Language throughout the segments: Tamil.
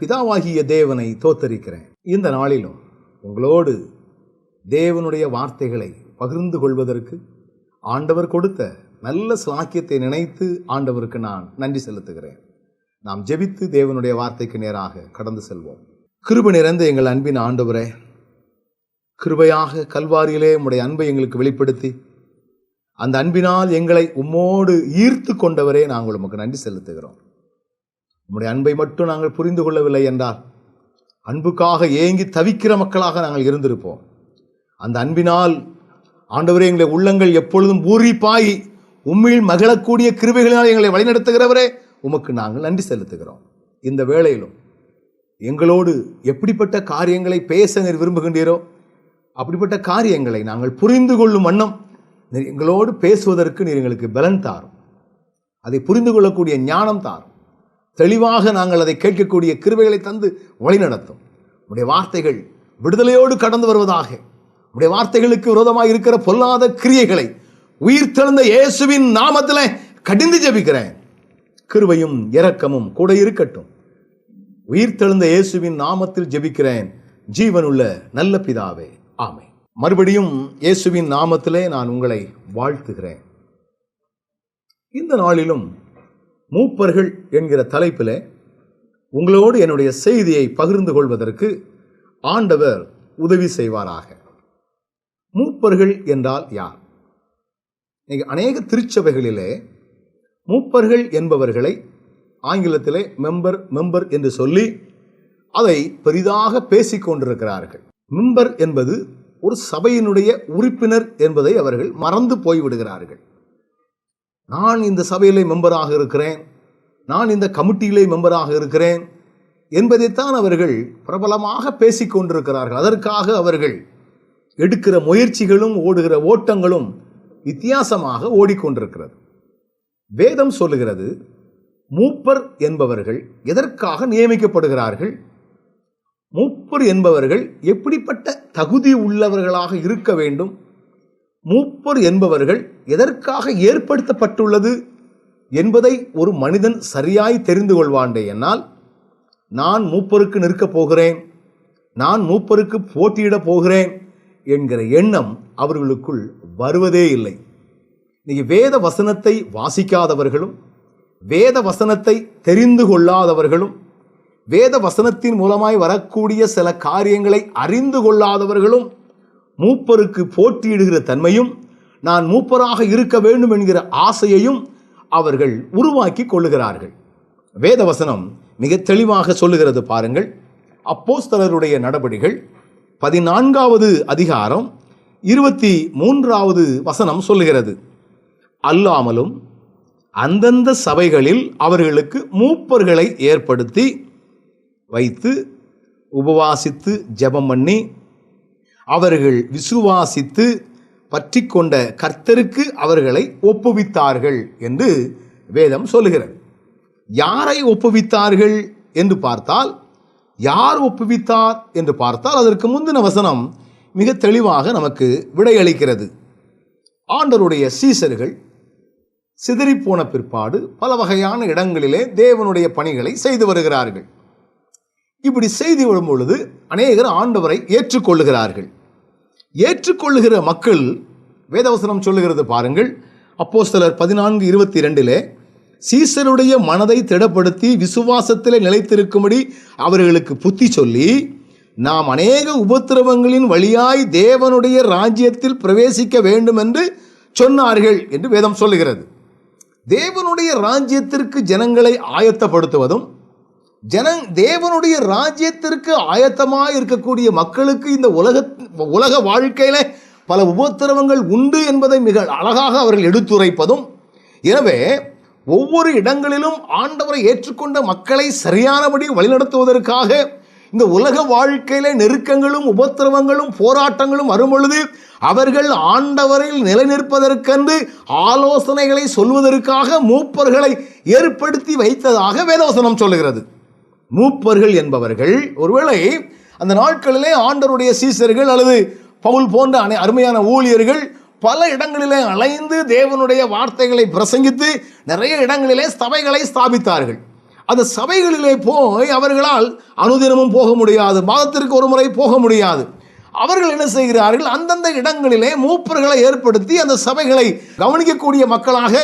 பிதாவாகிய தேவனை தோத்தரிக்கிறேன். இந்த நாளிலும் உங்களோடு தேவனுடைய வார்த்தைகளை பகிர்ந்து கொள்வதற்கு ஆண்டவர் கொடுத்த நல்ல சாக்கியத்தை நினைத்து ஆண்டவருக்கு நான் நன்றி செலுத்துகிறேன். நாம் ஜெபித்து தேவனுடைய வார்த்தைக்கு நேராக கடந்து செல்வோம். கிருபை நிறைந்த எங்கள் அன்பின் ஆண்டவரே, கிருபையாக கல்வாரியிலே உம்முடைய அன்பை எங்களுக்கு வெளிப்படுத்தி அந்த அன்பினால் எங்களை உம்மோடு ஈர்த்து கொண்டவரே, நாங்கள் உமக்கு நன்றி செலுத்துகிறோம். உம்முடைய அன்பை மட்டும் நாங்கள் புரிந்து கொள்ளவில்லை என்றால் அன்புக்காக ஏங்கி தவிக்கிற மக்களாக நாங்கள் இருந்திருப்போம். அந்த அன்பினால் ஆண்டவரே, எங்களுடைய உள்ளங்கள் எப்பொழுதும் பூரிப்பாய் உம்மில் மகிழக்கூடிய கிருபைகளினால் எங்களை வழிநடத்துகிறவரே, உமக்கு நாங்கள் நன்றி செலுத்துகிறோம். இந்த வேளையிலும் எங்களோடு எப்படிப்பட்ட காரியங்களை பேச நீர் விரும்புகின்றீரோ அப்படிப்பட்ட காரியங்களை நாங்கள் புரிந்து கொள்ளும் வண்ணம் நீர் எங்களோடு பேசுவதற்கு நீர் எங்களுக்கு பலன் தாரும். அதை புரிந்து கொள்ளக்கூடிய ஞானம் தாரும். தெளிவாக நாங்கள் அதை கேட்கக்கூடிய கிருபைகளை தந்து வழிநடத்தும். உடைய வார்த்தைகள் விடுதலையோடு கடந்து வருவதாக. உடைய வார்த்தைகளுக்கு விரோதமாக இருக்கிற பொல்லாத கிரியைகளை உயிர்த்தெழுந்த இயேசுவின் நாமத்திலே கடிந்து ஜெபிக்கிறேன். கிருபையும் இரக்கமும் கூட இருக்கட்டும். உயிர்த்தெழுந்த இயேசுவின் நாமத்தில் ஜெபிக்கிறேன், ஜீவனுள்ள நல்ல பிதாவே, ஆமென். மறுபடியும் இயேசுவின் நாமத்திலே நான் உங்களை வாழ்த்துகிறேன். இந்த நாளிலும் மூப்பர்கள் என்கிற தலைப்பிலே உங்களோடு என்னுடைய செய்தியை பகிர்ந்து கொள்வதற்கு ஆண்டவர் உதவி செய்வாராக. மூப்பர்கள் என்றால் யார்? அநேக திருச்சபைகளிலே மூப்பர்கள் என்பவர்களை ஆங்கிலத்திலே மெம்பர் என்று சொல்லி அதை பெரிதாக பேசிக்கொண்டிருக்கிறார்கள். மெம்பர் என்பது ஒரு சபையினுடைய உறுப்பினர் என்பதை அவர்கள் மறந்து போய்விடுகிறார்கள். நான் இந்த சபையிலே மெம்பராக இருக்கிறேன், நான் இந்த கமிட்டியிலே மெம்பராக இருக்கிறேன் என்பதைத்தான் அவர்கள் பிரபலமாக பேசிக்கொண்டிருக்கிறார்கள். அதற்காக அவர்கள் எடுக்கிற முயற்சிகளும் ஓடுகிற ஓட்டங்களும் வித்தியாசமாக ஓடிக்கொண்டிருக்கிறது. வேதம் சொல்லுகிறது, மூப்பர் என்பவர்கள் எதற்காக நியமிக்கப்படுகிறார்கள், மூப்பர் என்பவர்கள் எப்படிப்பட்ட தகுதி உள்ளவர்களாக இருக்க வேண்டும், மூப்பர் என்பவர்கள் எதற்காக ஏற்படுத்தப்பட்டுள்ளது என்பதை ஒரு மனிதன் சரியாய் தெரிந்து கொள்வாண்டே. என்னால் நான் மூப்பருக்கு நிற்கப் போகிறேன், நான் மூப்பருக்கு போட்டியிடப் போகிறேன் என்கிற எண்ணம் அவர்களுக்குள் வருவதே இல்லை. இன்னைக்கு வேத வசனத்தை வாசிக்காதவர்களும் வேத வசனத்தை தெரிந்து கொள்ளாதவர்களும் வேத வசனத்தின் மூலமாய் வரக்கூடிய சில காரியங்களை அறிந்து கொள்ளாதவர்களும் மூப்பருக்கு போட்டியிடுகிற தன்மையும் நான் மூப்பராக இருக்க வேண்டும் என்கிற ஆசையையும் அவர்கள் உருவாக்கி கொள்ளுகிறார்கள். வேத வசனம் மிக தெளிவாக சொல்லுகிறது பாருங்கள். அப்போஸ்தலருடைய நடபடிகள் 14வது அதிகாரம் 23வது வசனம் சொல்லுகிறது, அல்லாமலும் அந்தந்த சபைகளில் அவர்களுக்கு மூப்பர்களை ஏற்படுத்தி வைத்து உபவாசித்து ஜெபம் பண்ணி அவர்கள் விசுவாசித்து பற்றி கொண்ட கர்த்தருக்கு அவர்களை ஒப்புவித்தார்கள் என்று வேதம் சொல்லுகிறது. யாரை ஒப்புவித்தார்கள் என்று பார்த்தால், யார் ஒப்புவித்தார் என்று பார்த்தால் அதற்கு முந்தின வசனம் மிக தெளிவாக நமக்கு விடையளிக்கிறது. ஆண்டவருடைய சீசர்கள் சிதறிப்போன பிற்பாடு பல வகையான இடங்களிலே தேவனுடைய பணிகளை செய்து வருகிறார்கள். இப்படி செய்து வரும் பொழுது அநேகர் ஆண்டவரை ஏற்றுக்கொள்ளுகிறார்கள். ஏற்றுக்கொள்ளுகிற மக்கள் வேதவசனம் சொல்லுகிறது பாருங்கள். அப்போஸ்தலர் 14:22 சீசருடைய மனதை திடப்படுத்தி விசுவாசத்திலே நிலைத்திருக்கும்படி அவர்களுக்கு புத்தி சொல்லி, நாம் அநேக உபத்திரவங்களின் வழியாய் தேவனுடைய ராஜ்யத்தில் பிரவேசிக்க வேண்டும் என்று சொன்னார்கள் என்று வேதம் சொல்லுகிறது. தேவனுடைய ராஜ்யத்திற்கு ஜனங்களை ஆயத்தப்படுத்துவதும் தேவனுடைய ராஜ்யத்திற்கு ஆயத்தமாக இருக்கக்கூடிய மக்களுக்கு இந்த உலக வாழ்க்கையில பல உபத்திரவங்கள் உண்டு என்பதை மிக அழகாக அவர்கள் எடுத்துரைப்பதும், எனவே ஒவ்வொரு இடங்களிலும் ஆண்டவரை ஏற்றுக்கொண்ட மக்களை சரியானபடி வழிநடத்துவதற்காக இந்த உலக வாழ்க்கையில நெருக்கங்களும் உபத்திரவங்களும் போராட்டங்களும் வரும் பொழுது அவர்கள் ஆண்டவரில் நிலைநிற்பதற்கென்று ஆலோசனைகளை சொல்வதற்காக மூப்பர்களை ஏற்படுத்தி வைத்ததாக வேதவசனம் சொல்லுகிறது. மூப்பர்கள் என்பவர்கள் ஒருவேளை அந்த நாட்களிலே ஆண்டவருடைய சீசர்கள் அல்லது பவுல் போன்ற அருமையான ஊழியர்கள் பல இடங்களிலே அலைந்து தேவனுடைய வார்த்தைகளை பிரசங்கித்து நிறைய இடங்களிலே சபைகளை ஸ்தாபித்தார்கள். அந்த சபைகளிலே போய் அவர்களால் அனுதினமும் போக முடியாது, மாதத்திற்கு ஒரு முறை போக முடியாது. அவர்கள் என்ன செய்கிறார்கள், அந்தந்த இடங்களிலே மூப்பர்களை ஏற்படுத்தி அந்த சபைகளை கவனிக்கக்கூடிய மக்களாக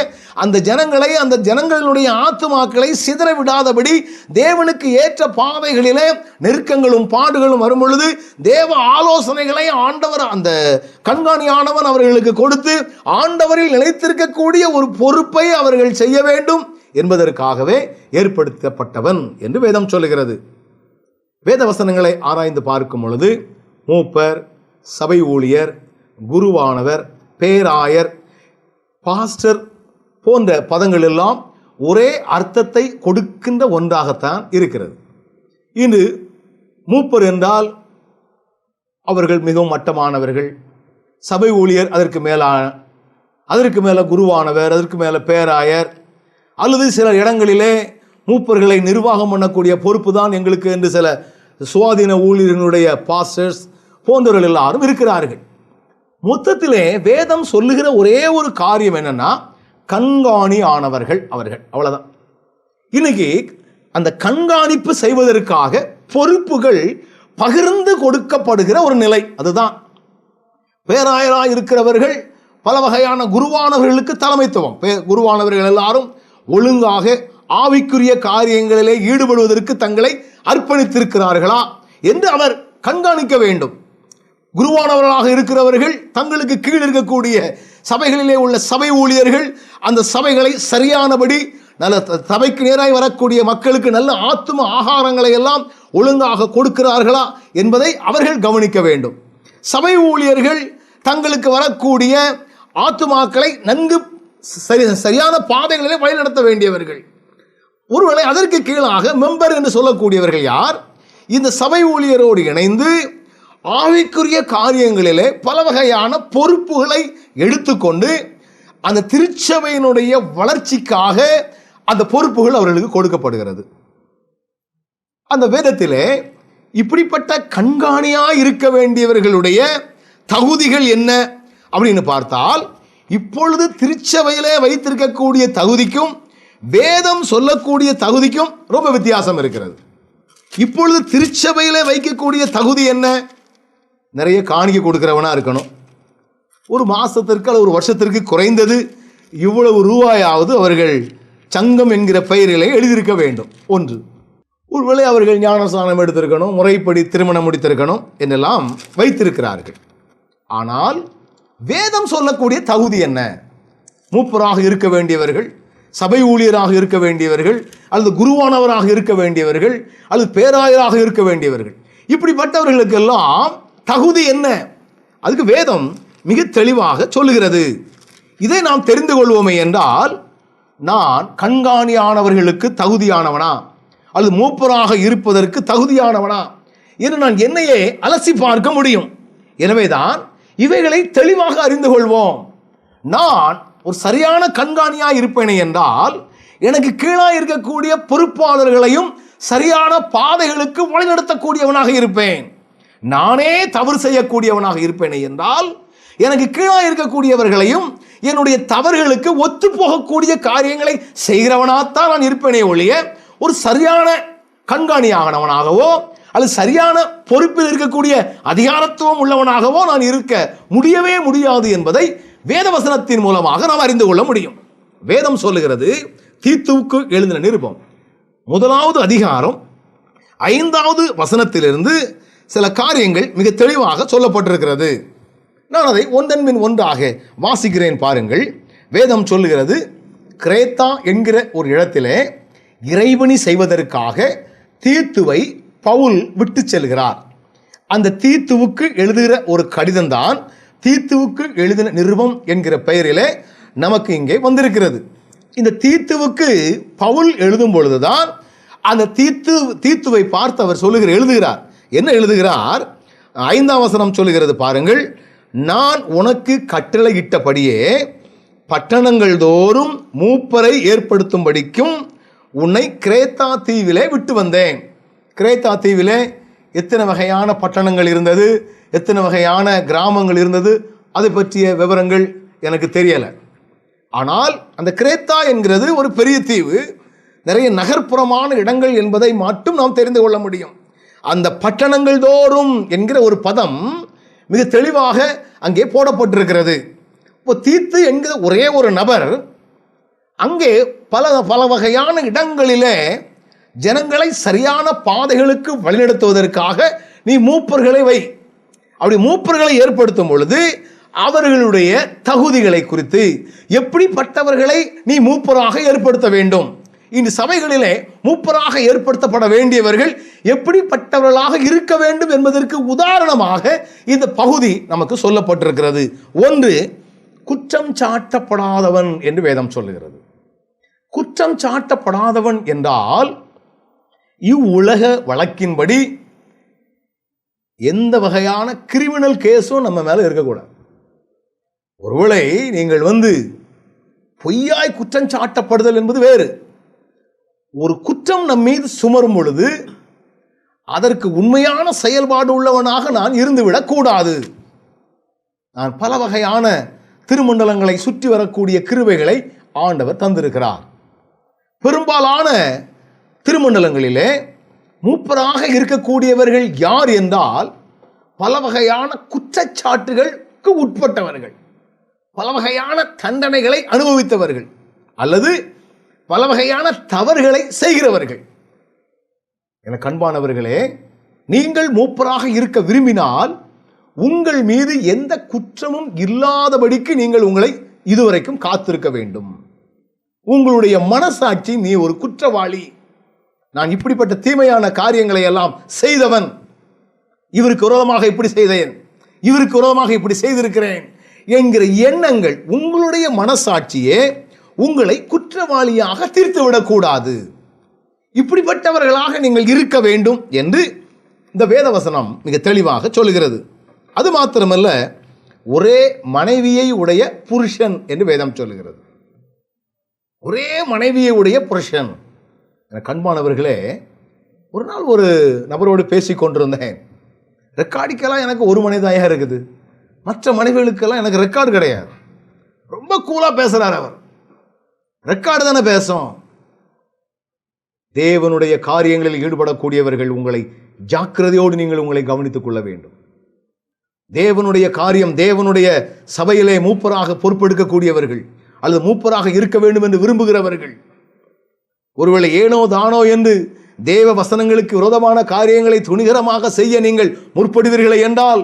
அந்த ஜனங்களை, அந்த ஜனங்களுடைய ஆத்துமாக்களை சிதற விடாதபடி தேவனுக்கு ஏற்ற பாதைகளிலே நெருக்கங்களும் பாடுகளும் வரும் பொழுது தேவ ஆலோசனைகளை ஆண்டவர், அந்த கண்காணியானவன் அவர்களுக்கு கொடுத்து ஆண்டவரில் நிலைத்திருக்கக்கூடிய ஒரு பொறுப்பை அவர்கள் செய்ய வேண்டும் என்பதற்காகவே ஏற்படுத்தப்பட்டவன் என்று வேதம் சொல்லுகிறது. வேத வசனங்களை ஆராய்ந்து பார்க்கும் பொழுது மூப்பர், சபை ஊழியர், குருவானவர், பேராயர், பாஸ்டர் போன்ற பதங்கள் எல்லாம் ஒரே அர்த்தத்தை கொடுக்கின்ற ஒன்றாகத்தான் இருக்கிறது. இன்று மூப்பர் என்றால் அவர்கள் மிகவும் மட்டமானவர்கள், சபை ஊழியர் அதற்கு மேல குருவானவர், அதற்கு மேல பேராயர், அல்லது சில இடங்களிலே மூப்பர்களை நிர்வாகம் பண்ணக்கூடிய பொறுப்பு தான் எங்களுக்கு என்று சில சுவாதீன ஊழியர்களுடைய பாஸ்டர்ஸ் போன்றவர்கள் எல்லாரும் இருக்கிறார்கள். மொத்தத்திலே வேதம் சொல்லுகிற ஒரே ஒரு காரியம் என்னன்னா, கண்காணி ஆனவர்கள் அவர்கள், அவ்வளவுதான். இன்னைக்கு அந்த கண்காணிப்பு செய்வதற்காக பொறுப்புகள் பகிர்ந்து கொடுக்கப்படுகிற ஒரு நிலை, அதுதான். பேராயராக இருக்கிறவர்கள் பல வகையான குருவானவர்களுக்கு தலைமைத்துவம். குருவானவர்கள் எல்லாரும் ஒழுங்காக ஆவிக்குரிய காரியங்களிலே ஈடுபடுவதற்கு தங்களை அர்ப்பணித்திருக்கிறார்களா என்று அவர் கண்காணிக்க வேண்டும். குருவானவர்களாக இருக்கிறவர்கள் தங்களுக்கு கீழ் இருக்கக்கூடிய சபைகளிலே உள்ள சபை ஊழியர்கள் அந்த சபைகளை சரியானபடி, நல்ல சபைக்கு நேராய் வரக்கூடிய மக்களுக்கு நல்ல ஆத்தும ஆகாரங்களை எல்லாம் ஒழுங்காக கொடுக்கிறார்களா என்பதை அவர்கள் கவனிக்க வேண்டும். சபை ஊழியர்கள் தங்களுக்கு வரக்கூடிய ஆத்துமாக்களை நன்கு சரியான பாதைகளிலே வழிநடத்த வேண்டியவர்கள். ஒருவேளை அதற்கு கீழாக மெம்பர் என்று சொல்லக்கூடியவர்கள் யார்? இந்த சபை ஊழியரோடு இணைந்து ஆவிக்குரிய காரியங்களிலே பல வகையான பொறுப்புகளை எடுத்துக்கொண்டு அந்த திருச்சபையினுடைய வளர்ச்சிக்காக அந்த பொறுப்புகள் அவர்களுக்கு கொடுக்கப்படுகிறது. அந்த வேதத்திலே இப்படிப்பட்ட கண்காணியாய் இருக்க வேண்டியவர்களுடைய தகுதிகள் என்ன அப்படின்னு பார்த்தால், இப்பொழுது திருச்சபையிலே வைத்திருக்கக்கூடிய தகுதிக்கும் வேதம் சொல்லக்கூடிய தகுதிக்கும் ரொம்ப வித்தியாசம் இருக்கிறது. இப்பொழுது திருச்சபையிலே வைக்கக்கூடிய தகுதி என்ன? நிறைய காணிக்கை கொடுக்கிறவனா இருக்கணும். ஒரு மாசத்திற்கு அல்லது ஒரு வருஷத்திற்கு குறைந்தது இவ்வளவு ரூபாயாவது அவர்கள் சங்கம் என்கிற பெயரிலே எழுதியிருக்க வேண்டும். ஒன்று. ஒருவேளை அவர்கள் ஞானஸ்நானம் எடுத்திருக்கணும், முறைப்படி திருமணம் முடித்திருக்கணும் என்றெல்லாம் வைத்திருக்கிறார்கள். ஆனால் வேதம் சொல்லக்கூடிய தகுதி என்ன? மூப்பராக இருக்க வேண்டியவர்கள், சபை ஊழியராக இருக்க வேண்டியவர்கள், அல்லது குருவானவராக இருக்க வேண்டியவர்கள், அல்லது பேராயராக இருக்க வேண்டியவர்கள், இப்படிப்பட்டவர்களுக்கெல்லாம் தகுதி என்ன? அதுக்கு வேதம் மிக தெளிவாக சொல்லுகிறது. இதை நாம் தெரிந்து கொள்வோமே என்றால், நான் கண்காணியானவர்களுக்கு தகுதியானவனா அல்லது மூப்பராக இருப்பதற்கு தகுதியானவனா என்று நான் என்னையே அலசி பார்க்க முடியும். எனவேதான் இவைகளை தெளிவாக அறிந்து கொள்வோம். நான் ஒரு சரியான கண்காணியாக இருப்பேனே என்றால் எனக்கு கீழாக இருக்கக்கூடிய பொறுப்பாளர்களையும் சரியான பாதைகளுக்கு வழிநடத்தக்கூடியவனாக இருப்பேன். நானே தவறு செய்யக்கூடியவனாக இருப்பேனே என்றால் எனக்கு கீழாக இருக்கக்கூடியவர்களையும் என்னுடைய தவறுகளுக்கு ஒத்து போகக்கூடிய காரியங்களை செய்கிறவனாகத்தான் நான் இருப்பேனே ஒழிய ஒரு சரியான கண்காணியானவனாகவோ அல்லது சரியான பொறுப்பில் இருக்கக்கூடிய அதிகாரத்துவம் உள்ளவனாகவோ நான் இருக்க முடியவே முடியாது என்பதை வேதவசனத்தின் மூலமாக நாம் அறிந்து கொள்ள முடியும். வேதம் சொல்லுகிறது, தீத்துவுக்கு எழுதின நிருபம் 1வது அதிகாரம் 5வது வசனத்திலிருந்து சில காரியங்கள் மிக தெளிவாக சொல்லப்பட்டிருக்கிறது. நான் அதை ஒன்றன் பின் ஒன்றாக வாசிக்கிறேன். பாருங்கள். வேதம் சொல்லுகிறது, கிரேத்தா என்கிற ஒரு இடத்திலே இறைவனி செய்வதற்காக தீத்துவை பவுல் விட்டு செல்கிறார். அந்த தீத்துவுக்கு எழுதுகிற ஒரு கடிதம் தான் தீத்துவுக்கு எழுதின நிருபம் என்கிற பெயரிலே நமக்கு இங்கே வந்திருக்கிறது. இந்த தீத்துவுக்கு பவுல் எழுதும் பொழுதுதான் அந்த தீத்துவை பார்த்து அவர் எழுதுகிறார். என்ன எழுதுகிறார்? 5ஆம் வசனம் சொல்லுகிறது பாருங்கள். நான் உனக்கு கட்டளையிட்டபடியே பட்டணங்கள் தோறும் மூப்பரை ஏற்படுத்தும்படிக்கும் உன்னை கிரேத்தா தீவிலே விட்டு வந்தேன். கிரேத்தா தீவிலே எத்தனை வகையான பட்டணங்கள் இருந்தது, எத்தனை வகையான கிராமங்கள் இருந்தது, அதை பற்றிய விவரங்கள் எனக்கு தெரியலை. ஆனால் அந்த கிரேத்தா என்கிறது ஒரு பெரிய தீவு. நிறைய நகர்ப்புறமான இடங்கள் என்பதை மட்டும் நாம் தெரிந்து கொள்ள முடியும். அந்த பட்டணங்கள் தோறும் என்கிற ஒரு பதம் மிக தெளிவாக அங்கே போடப்பட்டிருக்கிறது. இப்போ தீத்து என்கிற ஒரே ஒரு நபர் அங்கே பல பல வகையான இடங்களிலே ஜனங்களை சரியான பாதைகளுக்கு வழிநடத்துவதற்காக நீ மூப்பர்களை வை. அப்படி மூப்பர்களை ஏற்படுத்தும் பொழுது அவர்களுடைய தகுதிகளை குறித்து, எப்படிப்பட்டவர்களை நீ மூப்பராக ஏற்படுத்த வேண்டும், இந்த சபைகளிலே மூப்பராக ஏற்படுத்தப்பட வேண்டியவர்கள் எப்படிப்பட்டவர்களாக இருக்க வேண்டும் என்பதற்கு உதாரணமாக இந்த பகுதி நமக்கு சொல்லப்பட்டிருக்கிறது. ஒன்று, குற்றம் சாட்டப்படாதவன் என்று வேதம் சொல்லுகிறது. குற்றம் சாட்டப்படாதவன் என்றால் இவ்வுலக வழக்கின்படி எந்த வகையான கிரிமினல் கேஸும் நம்ம மேல இருக்கக்கூடாது. ஒருவேளை நீங்கள் பொய்யாய் குற்றம் சாட்டப்படுதல் என்பது வேறு. ஒரு குற்றம் நம் மீது சுமரும் பொழுது அதற்கு உண்மையான செயல்பாடு உள்ளவனாக நான் இருந்துவிடக் கூடாது. நான் பல வகையான திருமண்டலங்களை சுற்றி வரக்கூடிய கிருபைகளை ஆண்டவர் தந்திருக்கிறார். பெரும்பாலான திருமண்டலங்களிலே மூப்பராக இருக்கக்கூடியவர்கள் யார் என்றால் பல வகையான குற்றச்சாட்டுகளுக்கு உட்பட்டவர்கள், பல வகையான தண்டனைகளை அனுபவித்தவர்கள், அல்லது பல வகையான தவறுகளை செய்கிறவர்கள். என கண்பானவர்களே, நீங்கள் மூப்பராக இருக்க விரும்பினால் உங்கள் மீது எந்த குற்றமும் இல்லாதபடிக்கு நீங்கள் உங்களை இதுவரைக்கும் காத்திருக்க வேண்டும். உங்களுடைய மனசாட்சி, நீ ஒரு குற்றவாளி, நான் இப்படிப்பட்ட தீமையான காரியங்களை எல்லாம் செய்தவன், இவருக்கு விரோதமாக இப்படி செய்தேன், இவருக்கு விரோதமாக இப்படி செய்திருக்கிறேன் என்கிற எண்ணங்கள், உங்களுடைய மனசாட்சியே உங்களை குற்றவாளியாக தீர்த்துவிடக்கூடாது. இப்படிப்பட்டவர்களாக நீங்கள் இருக்க வேண்டும் என்று இந்த வேதவசனம் மிக தெளிவாக சொல்லுகிறது. அது மாத்திரமல்ல, ஒரே மனைவியை உடைய புருஷன் என்று வேதம் சொல்லுகிறது. ஒரே மனைவியை உடைய புருஷன். கண்பானவர்களே, ஒரு நாள் ஒரு நபரோடு பேசி கொண்டிருந்தேன். ரெக்கார்டுக்கெல்லாம் எனக்கு ஒரு மனைவியாக இருக்குது, மற்ற மனைவிகளுக்கெல்லாம் எனக்கு ரெக்கார்டு கிடையாது. ரொம்ப கூலா பேசுறார் அவர். ரெக்கார்டு தானே பேசும். தேவனுடைய காரியங்களில் ஈடுபடக்கூடியவர்கள் உங்களை ஜாக்கிரதையோடு நீங்கள் உங்களை கவனித்துக் கொள்ள வேண்டும். தேவனுடைய காரியம், தேவனுடைய சபையிலே மூப்பராக பொறுப்பெடுக்கக்கூடியவர்கள் அல்லது மூப்பராக இருக்க வேண்டும் என்று விரும்புகிறவர்கள் ஒருவேளை ஏனோ தானோ என்று தேவ வசனங்களுக்கு விரோதமான காரியங்களை துணிகரமாக செய்ய நீங்கள் முற்படுவீர்களே என்றால்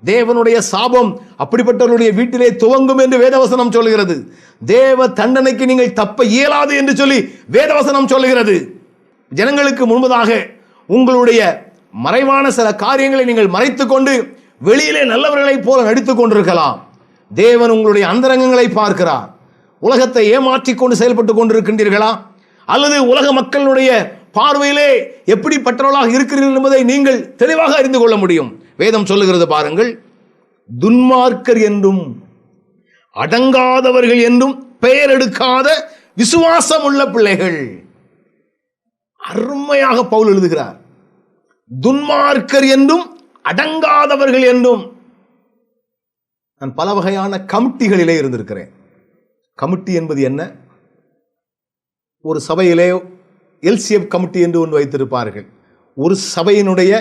தேவனுடைய சாபம் அப்படிப்பட்டவர்களுடைய வீட்டிலே துவங்கும் என்று வேதவசனம் சொல்கிறது. தேவ தண்டனைக்கு நீங்கள் தப்ப இயலாது என்று சொல்லி வேதவசனம் சொல்லுகிறது. ஜனங்களுக்கு முன்பதாக உங்களுடைய மறைவான சில காரியங்களை நீங்கள் மறைத்துக் கொண்டு வெளியிலே நல்லவர்களைப் போல நடித்துக் கொண்டிருக்கலாம். தேவன் உங்களுடைய அந்தரங்கங்களை பார்க்கிறார். உலகத்தை ஏமாற்றிக் கொண்டு செயல்பட்டு கொண்டிருக்கின்றீர்களா, அல்லது உலக மக்களுடைய பார்வையிலே எப்படிப்பட்டவர்களாக இருக்கிறீர்கள் என்பதை நீங்கள் தெளிவாக அறிந்து கொள்ள முடியும். வேதம் சொல்லுகிறது பாருங்கள், துன்மார்க்கர் என்றும் அடங்காதவர்கள் என்றும் பெயர் எடுக்காத விசுவாசம் உள்ள பிள்ளைகள். அருமையாக பவுல் எழுதுகிறார். துன்மார்க்கர் என்றும் அடங்காதவர்கள் என்றும். நான் பல வகையான கமிட்டிகளிலே இருந்திருக்கிறேன். கமிட்டி என்பது என்ன? ஒரு சபையிலே எல்சிஎஃப் கமிட்டி என்று ஒன்று வைத்திருப்பார்கள். ஒரு சபையினுடைய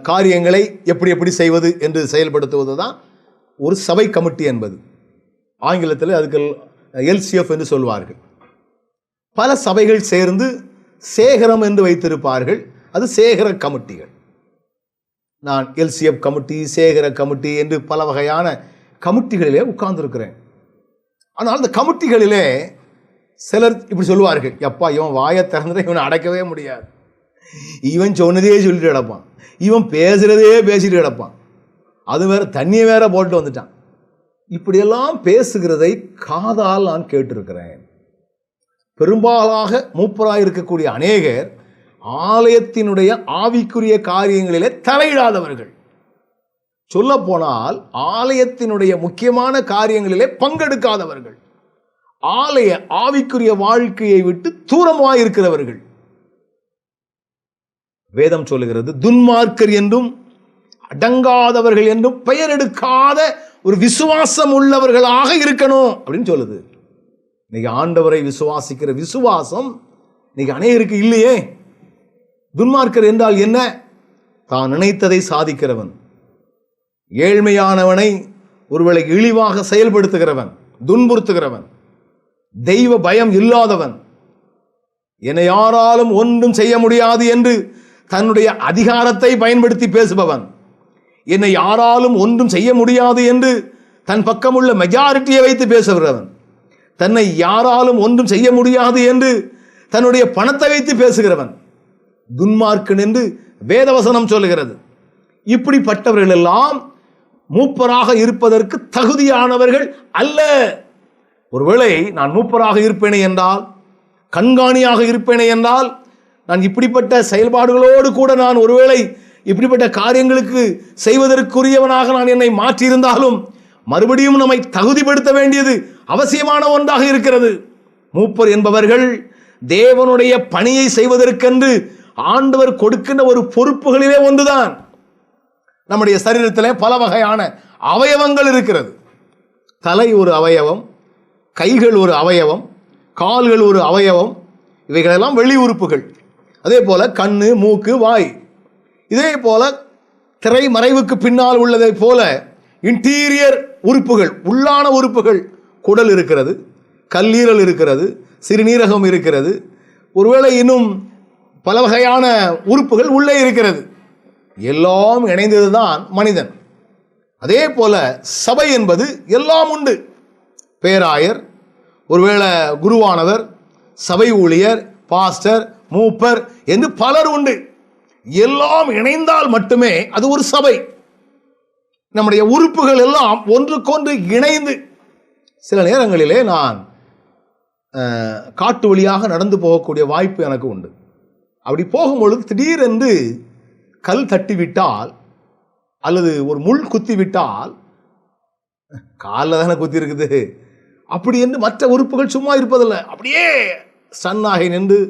காரியங்களை எப்படி எப்படி செய்வது என்று செயல்படுத்துவது தான் ஒரு சபை கமிட்டி என்பது. ஆங்கிலத்தில் அதுக்கு எல்சிஎஃப் என்று சொல்வார்கள். பல சபைகள் சேர்ந்து சேகரம் என்று வைத்திருப்பார்கள். அது சேகர கமிட்டிகள். நான் எல்சிஎஃப் கமிட்டி, சேகர கமிட்டி என்று பல வகையான கமிட்டிகளிலே உட்கார்ந்துருக்கிறேன். ஆனால் அந்த கமிட்டிகளிலே சிலர் இப்படி சொல்லுவார்கள், எப்பா இவன் வாயை திறந்துட்டு இவனை அடைக்கவே முடியாது, இவன் சொன்னதே சொல்லிட்டு கிடப்பான், இவன் பேசுறதே பேசிட்டு கிடப்பான், அது வேற தண்ணியை வேற போட்டு வந்துட்டான். இப்படியெல்லாம் பேசுகிறதை காதால் நான் கேட்டிருக்கிறேன். பெரும்பாலாக மூப்பராக இருக்கக்கூடிய அநேகர் ஆலயத்தினுடைய ஆவிக்குரிய காரியங்களிலே தலையிடாதவர்கள். சொல்ல போனால் ஆலயத்தினுடைய முக்கியமான காரியங்களிலே பங்கெடுக்காதவர்கள், ஆலய ஆவிக்குரிய வாழ்க்கையை விட்டு தூரமாக இருக்கிறவர்கள். வேதம் சொல்லுகிறது, துன்மார்க்கர் என்றும் அடங்காதவர்கள் என்றும் பெயர் எடுக்காத ஒரு விசுவாசம் உள்ளவர்களாக இருக்கணும் அப்படின்னு சொல்லுது. இன்னைக்கு ஆண்டவரை விசுவாசிக்கிற விசுவாசம் இன்னைக்கு அநேகருக்கு இல்லையே. துன்மார்க்கர் என்றால் என்ன? தான் நினைத்ததை சாதிக்கிறவன், ஏழ்மையானவனை ஒருவேளை இழிவாக செயல்படுத்துகிறவன், துன்புறுத்துகிறவன், தெய்வ பயம் இல்லாதவன், என்னை யாராலும் ஒன்றும் செய்ய முடியாது என்று தன்னுடைய அதிகாரத்தை பயன்படுத்தி பேசுபவன், என்னை யாராலும் ஒன்றும் செய்ய முடியாது என்று தன் பக்கமுள்ள மெஜாரிட்டியை வைத்து பேசுகிறவன், தன்னை யாராலும் ஒன்றும் செய்ய முடியாது என்று தன்னுடைய பணத்தை வைத்து பேசுகிறவன் துன்மார்க்கன் என்று வேதவசனம் சொல்லுகிறது. இப்படிப்பட்டவர்கள் எல்லாம் மூப்பராக இருப்பதற்கு தகுதியானவர்கள் அல்ல. ஒருவேளை நான் மூப்பராக இருப்பேனே என்றால், கண்காணியாக இருப்பேனே என்றால், நான் இப்படிப்பட்ட செயல்பாடுகளோடு கூட நான் ஒருவேளை இப்படிப்பட்ட காரியங்களுக்கு செய்வதற்குரியவனாக நான் என்னை மாற்றியிருந்தாலும் மறுபடியும் நம்மை தகுதிப்படுத்த வேண்டியது அவசியமான ஒன்றாக இருக்கிறது. மூப்பர் என்பவர்கள் தேவனுடைய பணியை செய்வதற்கென்று ஆண்டவர் கொடுக்கின்ற ஒரு பொறுப்புகளிலே ஒன்றுதான். நம்முடைய சரீரத்திலே பல வகையான அவயவங்கள் இருக்கிறது. தலை ஒரு அவயவம், கைகள் ஒரு அவயவம், கால்கள் ஒரு அவயவம், இவைகளெல்லாம் வெளி உறுப்புகள். அதே போல கண்ணு, மூக்கு, வாய். இதே போல திரை மறைவுக்கு பின்னால் உள்ளதை போல இன்டீரியர் உறுப்புகள், உள்ளான உறுப்புகள், குடல் இருக்கிறது, கல்லீரல் இருக்கிறது, சிறுநீரகம் இருக்கிறது, ஒருவேளை இன்னும் பல வகையான உறுப்புகள் உள்ளே இருக்கிறது. எல்லாம் இணைந்ததுதான் மனிதன். அதே போல சபை என்பது எல்லாம் உண்டு. பேராயர், ஒருவேளை குருவானவர், சபை ஊழியர், பாஸ்டர், மூப்பர் என்று பலர் உண்டு. எல்லாம் இணைந்தால் மட்டுமே அது ஒரு சபை. நம்முடைய உறுப்புகள் எல்லாம் ஒன்றுக்கொன்று இணைந்து, சில நேரங்களிலே நான் காட்டு வழியாக நடந்து போகக்கூடிய வாய்ப்பு எனக்கு உண்டு. அப்படி போகும்பொழுது திடீரென்று கல் தட்டிவிட்டால் அல்லது ஒரு முள் குத்தி விட்டால், காலில் தானே குத்தி இருக்குது, அப்படி என்று மற்ற உறுப்புகள் சும்மா இருப்பதில்லை, அப்படியே சன்னாகி நின்று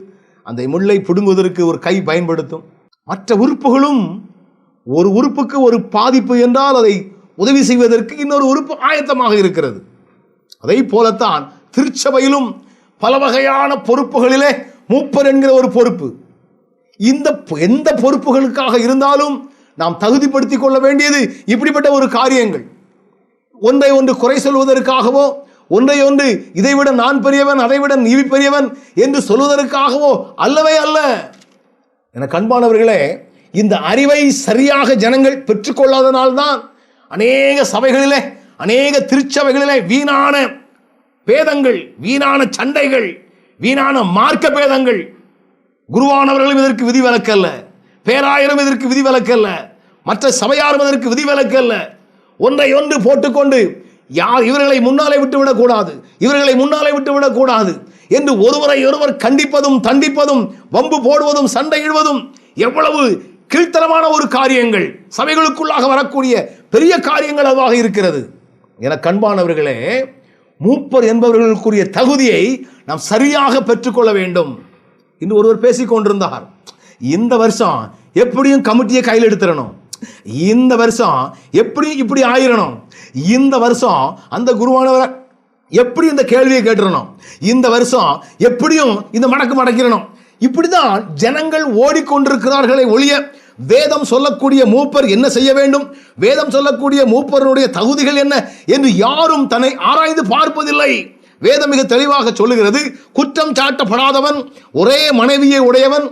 அந்த முள்ளை பிடுங்குவதற்கு ஒரு கை பயன்படுத்தும். மற்ற உறுப்புகளும் ஒரு உறுப்புக்கு ஒரு பாதிப்பு என்றால் அதை உதவி செய்வதற்கு இன்னொரு உறுப்பு ஆயத்தமாக இருக்கிறது. அதை போலத்தான் திருச்சபையிலும் பல வகையான பொறுப்புகளிலே மூப்பர் என்கிற ஒரு பொறுப்பு. இந்த எந்த பொறுப்புகளுக்காக இருந்தாலும் நாம் தகுதிப்படுத்திக் கொள்ள வேண்டியது இப்படிப்பட்ட ஒரு காரியங்கள். ஒன்றை ஒன்று குறை சொல்வதற்காகவோ, ஒன்றை ஒன்று இதைவிட நான் பெரியவன், அதைவிட நீ பெரியவன் என்று சொல்வதற்காகவோ அல்லவே அல்ல. என கண்பானவர்களே, இந்த அறிவை சரியாக ஜனங்கள் பெற்றுக்கொள்ளாதனால்தான் அநேக சபைகளிலே, அநேக திருச்சபைகளிலே வீணான பேதங்கள், வீணான சண்டைகள், வீணான மார்க்க பேதங்கள். குருவானவர்களும் இதற்கு விதிவிலக்கல்ல, பேராயரும் இதற்கு விதிவிலக்கல்ல, மற்ற சபையாரும் இதற்கு விதிவிலக்கல்ல. ஒன்றை ஒன்று போட்டுக்கொண்டு யார் இவர்களை முன்னாலே விட்டுவிடக்கூடாது, இவர்களை முன்னாலே விட்டுவிடக்கூடாது என்று ஒருவரை ஒருவர் கண்டிப்பதும் தண்டிப்பதும் வம்பு போடுவதும் சண்டையிடுவதும் எவ்வளவு கீழ்த்தரமான ஒரு காரியங்கள், சபைகளுக்குள்ளாக வரக்கூடிய பெரிய காரியங்கள் அதுவாக இருக்கிறது. என கண்பானவர்களே, மூப்பர் என்பவர்களுக்குரிய தகுதியை நாம் சரியாக பெற்றுக்கொள்ள வேண்டும். இன்று ஒருவர் பேசிக் கொண்டிருந்தார், இந்த வருஷம் எப்படியும் கமிட்டியை கையில் எடுத்துடணும், இந்த வருஷம் எப்படி இப்படி ஆயிரணும், இந்த வருஷம் அந்த குருவானவர் எப்படி இந்த கேள்வியை கேட்டுறணும், இந்த வருஷம் எப்படியும் இந்த மடக்கிடணும். இப்படிதான் ஜனங்கள் ஓடிக்கொண்டிருக்கிறார்களே ஒழிய வேதம் சொல்லக்கூடிய மூப்பர் என்ன செய்ய வேண்டும், வேதம் சொல்லக்கூடிய மூப்பருடைய தகுதிகள் என்ன என்று யாரும் தன்னை ஆராய்ந்து பார்ப்பதில்லை. வேதம் மிக தெளிவாக சொல்லுகிறது, குற்றம் சாட்டப்படாதவன், ஒரே மனைவியை உடையவன்,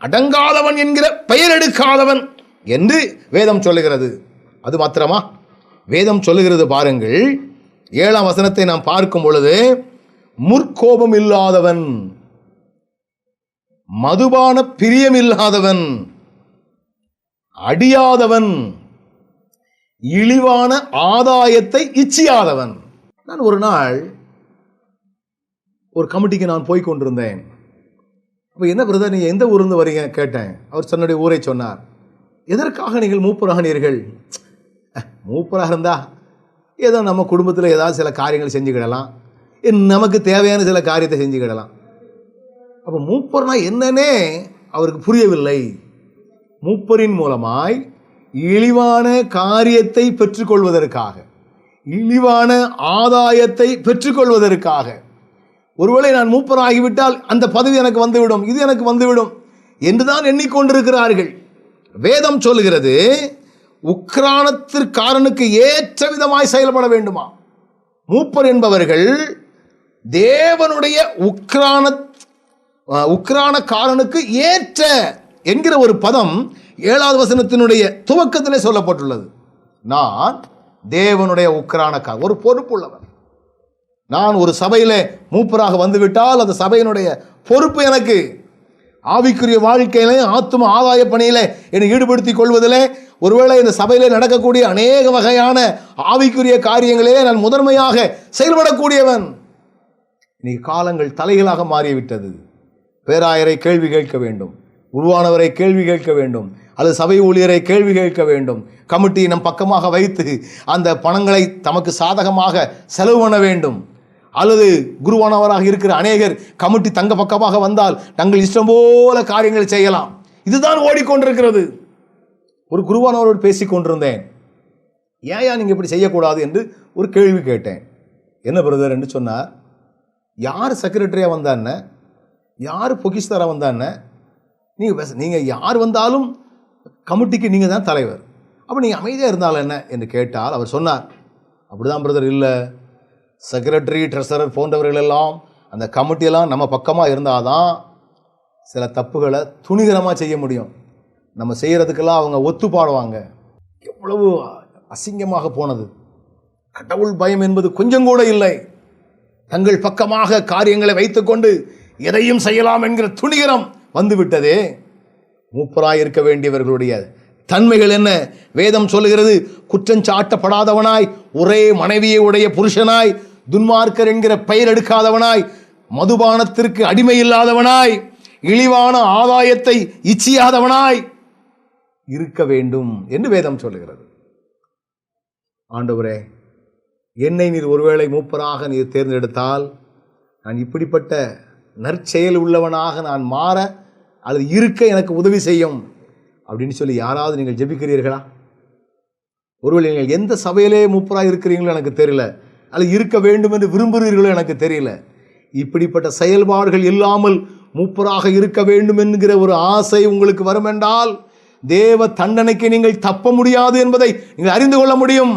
அடங்காதவன் என்கிற பெயர் எடுக்காதவன் என்று வேதம் சொல்லுகிறது. அது மாத்திரமா? வேதம் சொல்லுகிறது பாருங்கள், 7ஆம் வசனத்தை நாம் பார்க்கும் பொழுது, முற்கோபம் இல்லாதவன், மதுபான பிரியம் இல்லாதவன், அடியாதவன், இழிவான ஆதாயத்தை இச்சியாதவன். நான் ஒரு நாள் ஒரு கமிட்டிக்கு நான் போய் கொண்டிருந்தேன். அப்போ என்ன பிரதர், நீங்கள் எந்த ஊர்ந்து வரீங்க கேட்டேன். அவர் தன்னுடைய ஊரை சொன்னார். எதற்காக நீங்கள் மூப்பரானீர்கள்? மூப்பராக இருந்தா ஏதோ நம்ம குடும்பத்தில் ஏதாவது சில காரியங்கள் செஞ்சுக்கிடலாம், நமக்கு தேவையான சில காரியத்தை செஞ்சுக்கிடலாம். அப்போ மூப்பர்னா என்னன்னே அவருக்கு புரியவில்லை. மூப்பரின் மூலமாய் இழிவான காரியத்தை பெற்றுக்கொள்வதற்காக, இழிவான ஆதாயத்தை பெற்றுக்கொள்வதற்காக, ஒருவேளை நான் மூப்பராகிவிட்டால் அந்த பதவி எனக்கு வந்துவிடும், இது எனக்கு வந்துவிடும் என்றுதான் எண்ணிக்கொண்டிருக்கிறார்கள். வேதம் சொல்லுகிறது உக்கிரானத்திற்காரனுக்கு ஏற்ற விதமாய் செயல்பட வேண்டுமா. மூப்பர் என்பவர்கள் தேவனுடைய உக்கிரானக்காரனுக்கு ஏற்ற என்கிற ஒரு பதம் 7வது வசனத்தினுடைய துவக்கத்திலே சொல்லப்பட்டுள்ளது. நான் தேவனுடைய உக்கிரானக்காரன், ஒரு பொறுப்புள்ளவன். நான் ஒரு சபையிலே மூப்பராக வந்துவிட்டால் அந்த சபையினுடைய பொறுப்பு எனக்கு. ஆவிக்குரிய வாழ்க்கையிலே ஆத்தும ஆதாய பணியிலே என்னை ஈடுபடுத்திக் கொள்வதிலே, ஒருவேளை இந்த சபையிலே நடக்கக்கூடிய அநேக வகையான ஆவிக்குரிய காரியங்களிலே நான் முதன்மையாக செயல்படக்கூடியவன். இன்னைக்கு காலங்கள் தலைகளாக மாறிவிட்டது. பேராயரை கேள்வி கேட்க வேண்டும், உருவானவரை கேள்வி கேட்க வேண்டும், அல்லது சபை ஊழியரை கேள்வி கேட்க வேண்டும். கமிட்டி நம் பக்கமாக வைத்து அந்த பணங்களை தமக்கு சாதகமாக செலவு பண்ண வேண்டும். அல்லது குருவானவராக இருக்கிற அநேகர் கமிட்டி தங்க பக்கமாக வந்தால் தங்கள் இஷ்டம் போல காரியங்களை செய்யலாம். இதுதான் ஓடிக்கொண்டிருக்கிறது. ஒரு குருவானவரோடு பேசிக் கொண்டிருந்தேன். ஏன் நீங்கள் இப்படி செய்யக்கூடாது என்று ஒரு கேள்வி கேட்டேன். என்ன பிரதர் என்று சொன்னார், யார் செக்ரட்டரியாக வந்தான்னு, யார் பொக்கிஸ்தாராக வந்தான்னு நீங்கள் யார் வந்தாலும் கமிட்டிக்கு நீங்கள் தான் தலைவர், அப்போ நீங்கள் அமைதியாக இருந்தாலும் என்ன என்று கேட்டால் அவர் சொன்னார், அப்படிதான் பிரதர், இல்லை செக்ரட்டரி ட்ரெஸரர் போன்றவர்கள் எல்லாம் அந்த கமிட்டியெல்லாம் நம்ம பக்கமாக இருந்தால் தான் சில தப்புகளை துணிகரமாக செய்ய முடியும். நம்ம செய்கிறதுக்கெல்லாம் அவங்க ஒத்துப்பாடுவாங்க. எவ்வளவு அசிங்கமாக போனது. கடவுள் பயம் என்பது கொஞ்சம் கூட இல்லை. தங்கள் பக்கமாக காரியங்களை வைத்துக்கொண்டு எதையும் செய்யலாம் என்கிற துணிகரம் வந்துவிட்டதே. மூப்பராய் இருக்க வேண்டியவர்களுடைய தன்மைகள் என்ன? வேதம் சொல்லுகிறது, குற்றஞ்சாட்டப்படாதவனாய், ஒரே மனைவியை உடைய புருஷனாய், துன்மார்க்கர் என்கிற பெயர் எடுக்காதவனாய், மதுபானத்திற்கு அடிமை இல்லாதவனாய், இழிவான ஆதாயத்தை இச்சியாதவனாய் இருக்க வேண்டும் என்று வேதம் சொல்லுகிறது. ஆண்டவரே, என்னை நீர் ஒருவேளை மூப்பராக நீர் தேர்ந்தெடுத்தால் நான் இப்படிப்பட்ட நற்செயல் உள்ளவனாக நான் மாற அல்லது இருக்க எனக்கு உதவி செய்யும் அப்படின்னு சொல்லி யாராவது நீங்கள் ஜெபிக்கிறீர்களா? ஒருவேளை நீங்கள் எந்த சபையிலே மூப்பராக இருக்கிறீங்களோ எனக்கு தெரியல, அல்லது இருக்க வேண்டும் என்று விரும்புகிறீர்களோ எனக்கு தெரியல. இப்படிப்பட்ட செயல்பாடுகள் இல்லாமல் மூப்பராக இருக்க வேண்டும் என்கிற ஒரு ஆசை உங்களுக்கு வரும் என்றால் தேவ தண்டனைக்கு நீங்கள் தப்ப முடியாது என்பதை நீங்கள் அறிந்து கொள்ள முடியும்.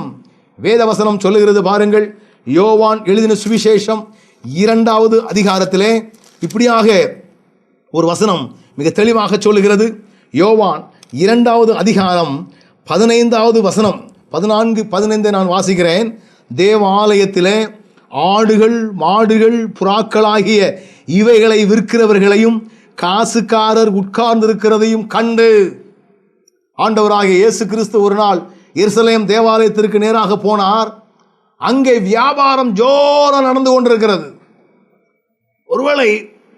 வேதவசனம் சொல்லுகிறது பாருங்கள். யோவான் எழுதின சுவிசேஷம் 2வது அதிகாரத்திலே இப்படியாக ஒரு வசனம் மிக தெளிவாக சொல்லுகிறது. யோவான் 2வது அதிகாரம் 15வது வசனம், 14, 15 நான் வாசிக்கிறேன். தேவாலயத்திலே ஆடுகள் மாடுகள் புறாக்களாகிய இவைகளை விற்கிறவர்களையும் காசுக்காரர் உட்கார்ந்திருக்கிறதையும் கண்டு. ஆண்டவராகிய இயேசு கிறிஸ்து ஒரு நாள் எருசலேம் தேவாலயத்திற்கு நேராக போனார். அங்கே வியாபாரம் ஜோரா நடந்து கொண்டிருக்கிறது. ஒருவேளை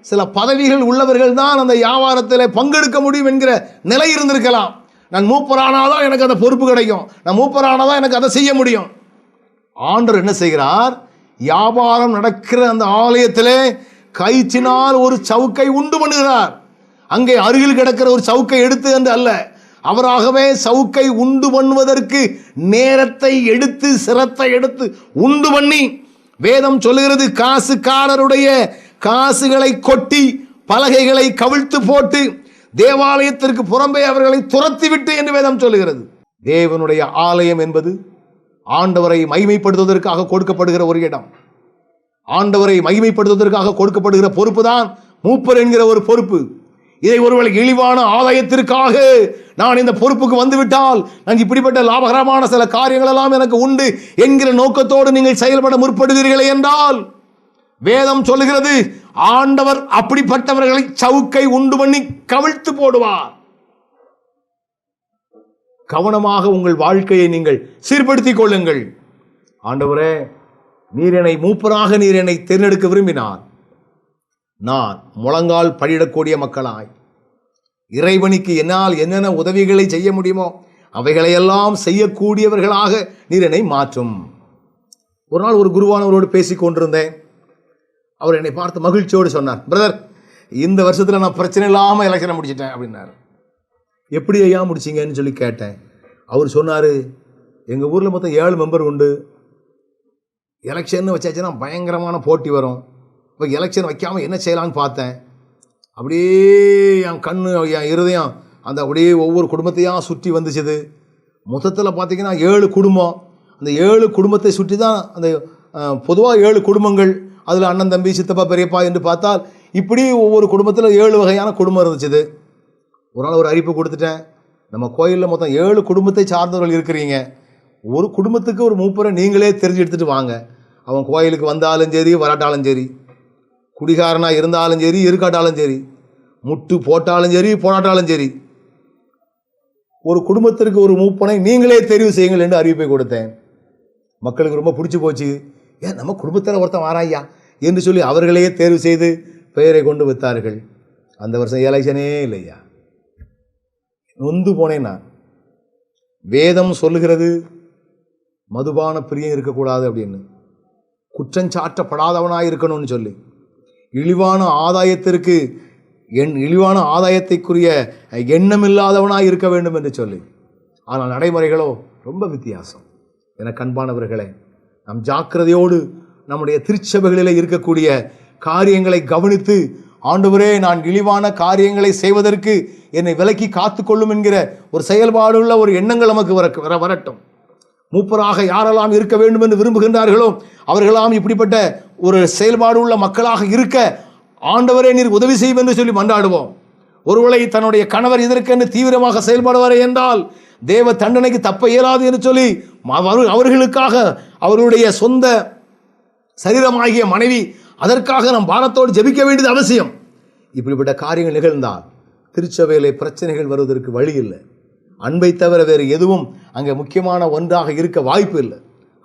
சில பதவிகள் உள்ளவர்கள் தான் அந்த வியாபாரத்தில் பங்கெடுக்க முடியும் என்கிற நிலை இருந்திருக்கலாம். நான் மூப்பரானாதான் எனக்கு அந்த பொறுப்பு கிடைக்கும், நான் மூப்பரானாதான் எனக்கு அதை செய்ய முடியும். ஆண்டவர் என்ன செய்கிறார்? வியாபாரம் நடக்கிற அந்த ஆலயத்திலே கயிற்றினால் ஒரு சவுக்கை உண்டு பண்ணுகிறார். அங்கே அருகில் கிடக்கிற ஒரு சவுக்கை எடுத்து என்று அல்ல, அவராகவே சவுக்கை உண்டு பண்ணுவதற்கு நேரத்தை எடுத்து சிரத்தை எடுத்து உண்டு பண்ணி, வேதம் சொல்லுகிறது காசுக்காரருடைய காசுகளை கொட்டி பலகைகளை கவிழ்த்து போட்டு தேவாலயத்திற்கு புறம்பே அவர்களை துரத்திவிட்டு என்று வேதம் சொல்லுகிறது. தேவனுடைய ஆலயம் என்பது ஆண்டவரை மகிமைப்படுத்துவதற்காக கொடுக்கப்படுகிற ஒரு இடம். ஆண்டவரை மகிமைப்படுத்துவதற்காக கொடுக்கப்படுகிற பொறுப்பு தான் மூப்பர் என்கிற ஒரு பொறுப்பு. இதை ஒருவேளை இழிவான ஆதாயத்திற்காக நான் இந்த பொறுப்புக்கு வந்துவிட்டால் நான் இப்படிப்பட்ட லாபகரமான சில காரியங்கள் எல்லாம் எனக்கு உண்டு என்கிற நோக்கத்தோடு நீங்கள் செயல்பட முற்படுவீர்களே என்றால் வேதம் சொல்லுகிறது ஆண்டவர் அப்படிப்பட்டவர்களை சவுக்கை உண்டு பண்ணி கவிழ்த்து போடுவார். கவனமாக உங்கள் வாழ்க்கையை நீங்கள் சீர்படுத்திக் கொள்ளுங்கள். ஆண்டவரே, நீர் என்னை மூப்பராக நீர் என்னை தேர்ந்தெடுக்க விரும்பினார். நான் முழங்கால் படியிடக்கூடிய மக்களாய் இறைவனுக்கு என்னால் என்னென்ன உதவிகளை செய்ய முடியுமோ அவைகளையெல்லாம் செய்யக்கூடியவர்களாக நீர் என்னை மாற்றும். ஒரு நாள் ஒரு குருவானவரோடு பேசிக் கொண்டிருந்தேன். அவர் என்னை பார்த்து மகிழ்ச்சியோடு சொன்னார், பிரதர், இந்த வருஷத்தில் நான் பிரச்சனை இல்லாமல் எலெக்ஷனை முடிச்சிட்டேன் அப்படின்னாரு. எப்படி ஐயா முடிச்சிங்கன்னு சொல்லி கேட்டேன். அவர் சொன்னார், எங்கள் ஊரில் மொத்தம் 7 மெம்பர் உண்டு. எலெக்ஷன் வச்சாச்சுன்னா பயங்கரமான போட்டி வரும். இப்போ எலெக்ஷன் வைக்காமல் என்ன செய்யலான்னு பார்த்தேன். அப்படியே என் கண்ணு என் இருதயம் அந்த அப்படியே ஒவ்வொரு குடும்பத்தையாக சுற்றி வந்துச்சுது. மொத்தத்தில் பார்த்திங்கன்னா 7 குடும்பம். அந்த 7 குடும்பத்தை சுற்றி தான் அந்த பொதுவாக 7 குடும்பங்கள், அதில் அண்ணன் தம்பி சித்தப்பா பெரியப்பா என்று பார்த்தால் இப்படி ஒவ்வொரு குடும்பத்தில் 7 வகையான குடும்பம் இருந்துச்சுது. ஒரு நாள் ஒரு அறிவிப்பு கொடுத்துட்டேன், நம்ம கோயிலில் மொத்தம் 7 குடும்பத்தை சார்ந்தவர்கள் இருக்கிறீங்க, ஒரு குடும்பத்துக்கு ஒரு மூப்பரை நீங்களே தெரிஞ்சு எடுத்துகிட்டு வாங்க. அவன் கோயிலுக்கு வந்தாலும் சரி வராட்டாலும் சரி, குடிகாரனாக இருந்தாலும் சரி இருக்காட்டாலும் சரி, முட்டு போட்டாலும் சரி போடாட்டாலும் சரி, ஒரு குடும்பத்திற்கு ஒரு மூப்பனை நீங்களே தெரிவு செய்யுங்கள் என்று அறிவிப்பை கொடுத்தேன். மக்களுக்கு ரொம்ப பிடிச்சி போச்சு. ஏன் நம்ம குடும்பத்தில் ஒருத்தன் வாராய்யா என்று சொல்லி அவர்களையே தேர்வு செய்து பெயரை கொண்டு வைத்தார்கள். அந்த வருஷம் எலெக்ஷனே இல்லையா. நொந்து போனேன் நான். வேதம் சொல்லுகிறது மதுபான பிரியம் இருக்கக்கூடாது அப்படின்னு, குற்றஞ்சாட்டப்படாதவனாக இருக்கணும்னு சொல்லி, இழிவான ஆதாயத்திற்குரிய எண்ணம் இல்லாதவனாக இருக்க வேண்டும் என்று சொல்லி. ஆனால் நடைமுறைகளோ ரொம்ப வித்தியாசம். எனக்கு அன்பானவர்களே, நம் ஜாக்கிரதையோடு நம்முடைய திருச்சபைகளில் இருக்கக்கூடிய காரியங்களை கவனித்து, ஆண்டவரே நான் இழிவான காரியங்களை செய்வதற்கு என்னை விலக்கி காத்துக்கொள்ளும் என்கிற ஒரு செயல்பாடுள்ள ஒரு எண்ணங்கள் நமக்கு வரட்டும். மூப்பராக யாரெல்லாம் இருக்க வேண்டும் என்று விரும்புகின்றார்களோ அவர்களெல்லாம் இப்படிப்பட்ட ஒரு செயல்பாடு உள்ள மக்களாக இருக்க ஆண்டவரே நீர் உதவி செய்யும் என்று சொல்லி மன்றாடுவோம். ஒருவேளை தன்னுடைய கணவர் இதற்கென்று தீவிரமாக செயல்படுவார் என்றால் தேவ தண்டனைக்கு தப்ப இயலாது என்று சொல்லி அவர்களுக்காக அவர்களுடைய சொந்த சரீரமாகிய மனைவி அதற்காக நாம் பாரத்தோடு ஜெபிக்க வேண்டியது அவசியம். இப்படிப்பட்ட காரியங்கள் நிகழ்ந்தால் திருச்சபையிலே பிரச்சனைகள் வருவதற்கு வழி இல்லை. அன்பை தவிர வேறு எதுவும் அங்கே முக்கியமான ஒன்றாக இருக்க வாய்ப்பு இல்லை.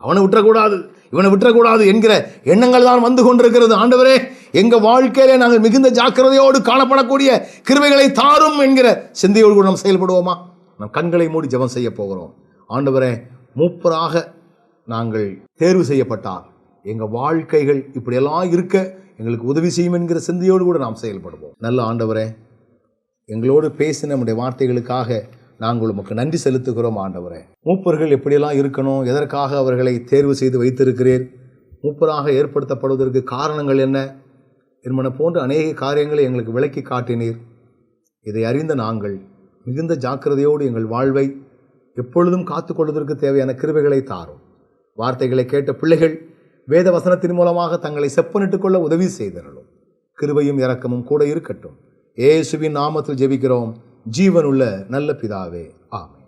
அவனை விட்டுறக்கூடாது இவனை விட்டுறக்கூடாது என்கிற எண்ணங்கள் தான் வந்து கொண்டிருக்கிறது. ஆண்டவரே எங்கள் வாழ்க்கையிலே நாங்கள் மிகுந்த ஜாக்கிரதையோடு காணப்படக்கூடிய கிருபைகளை தாரும் என்கிற சிந்தையோடு கூட நாம் செயல்படுவோமா? நம் கண்களை மூடி ஜெபம் செய்ய போகிறோம். ஆண்டவரே, மூப்பராக நாங்கள் தேர்வு செய்யப்பட்டால் எங்கள் வாழ்க்கைகள் இப்படியெல்லாம் இருக்க எங்களுக்கு உதவி செய்யும் என்கிற சிந்தையோடு கூட நாம் செயல்படுவோம். நல்ல ஆண்டவரே, எங்களோடு பேசின நம்முடைய வார்த்தைகளுக்காக நாங்கள் உமக்கு நன்றி செலுத்துகிறோம். ஆண்டவரே, மூப்பர்கள் எப்படியெல்லாம் இருக்கணும், எதற்காக அவர்களை தேர்வு செய்து வைத்திருக்கிறீர், மூப்பராக ஏற்படுத்தப்படுவதற்கு காரணங்கள் என்ன என்பன போன்ற அநேக காரியங்களை எங்களுக்கு விளக்கி காட்டினீர். இதை அறிந்த நாங்கள் மிகுந்த ஜாக்கிரதையோடு எங்கள் வாழ்வை எப்பொழுதும் காத்துக்கொள்வதற்கு தேவையான கிருபைகளை தாரும். வார்த்தைகளை கேட்ட பிள்ளைகள் வேத வசனத்தின் மூலமாக தங்களை செப்பனிட்டுக் கொள்ள உதவி செய்தரலும். கிருபையும் இரக்கமும் கூட இருக்கட்டும். இயேசுவின் நாமத்தில் ஜெபிக்கிறோம் ஜீவனுள்ள நல்ல பிதாவே, ஆமென்.